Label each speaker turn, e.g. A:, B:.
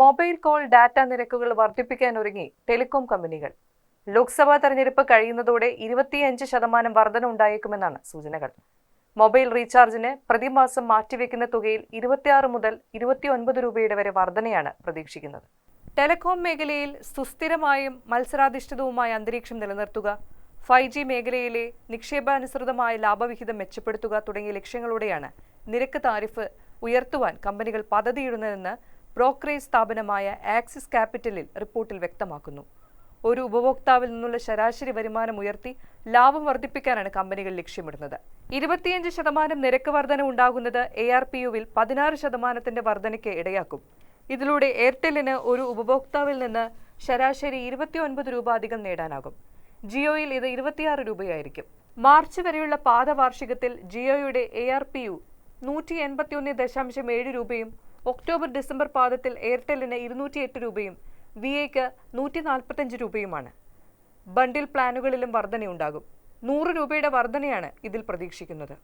A: Mobile call data നിരക്കുകൾ വർദ്ധിപ്പിക്കാനൊരുങ്ങി telecom കമ്പനികൾ. ലോക്സഭാ തെരഞ്ഞെടുപ്പ് കഴിയുന്നതോടെ 25% വർധന ഉണ്ടായേക്കുമെന്നാണ് സൂചനകൾ. മൊബൈൽ റീചാർജിന് പ്രതിമാസം മാറ്റിവെക്കുന്ന തുകയിൽ 26 മുതൽ 29 രൂപയുടെ വരെ വർധനയാണ് പ്രതീക്ഷിക്കുന്നത്. ടെലികോം മേഖലയിൽ സുസ്ഥിരമായും മത്സരാധിഷ്ഠിതവുമായ അന്തരീക്ഷം നിലനിർത്തുക, 5G മേഖലയിലെ നിക്ഷേപാനുസൃതമായ ലാഭവിഹിതം മെച്ചപ്പെടുത്തുക തുടങ്ങിയ ലക്ഷ്യങ്ങളോടെയാണ് നിരക്ക് താരിഫ് ഉയർത്തുവാൻ കമ്പനികൾ പദ്ധതിയിടുന്നതെന്ന് ബ്രോക്കറേജ് സ്ഥാപനമായ ആക്സിസ് ക്യാപിറ്റലിൽ റിപ്പോർട്ടിൽ വ്യക്തമാക്കുന്നു. ഒരു ഉപഭോക്താവിൽ നിന്നുള്ള ശരാശരി വരുമാനം ഉയർത്തി ലാഭം വർദ്ധിപ്പിക്കാനാണ് കമ്പനികൾ ലക്ഷ്യമിടുന്നത്. 25% നിരക്ക് വർധന ഉണ്ടാകുന്നത് ARPU-വിൽ 16% വർധനയ്ക്ക് ഇടയാക്കും. ഇതിലൂടെ എയർടെല്ലിന് ഒരു ഉപഭോക്താവിൽ നിന്ന് ശരാശരി 29 രൂപ അധികം നേടാനാകും. ജിയോയിൽ ഇത് 26 രൂപയായിരിക്കും. മാർച്ച് വരെയുള്ള പാദവാർഷികത്തിൽ ജിയോയുടെ ARPU 181.7 രൂപയും ഒക്ടോബർ-ഡിസംബർ പാദത്തിൽ എയർടെല്ലിന് 208 രൂപയും വിഐക്ക് 145 രൂപയുമാണ്. ബണ്ടിൽ പ്ലാനുകളിലും വർധനയുണ്ടാകും. 100 രൂപയുടെ വർധനയാണ് ഇതിൽ പ്രതീക്ഷിക്കുന്നത്.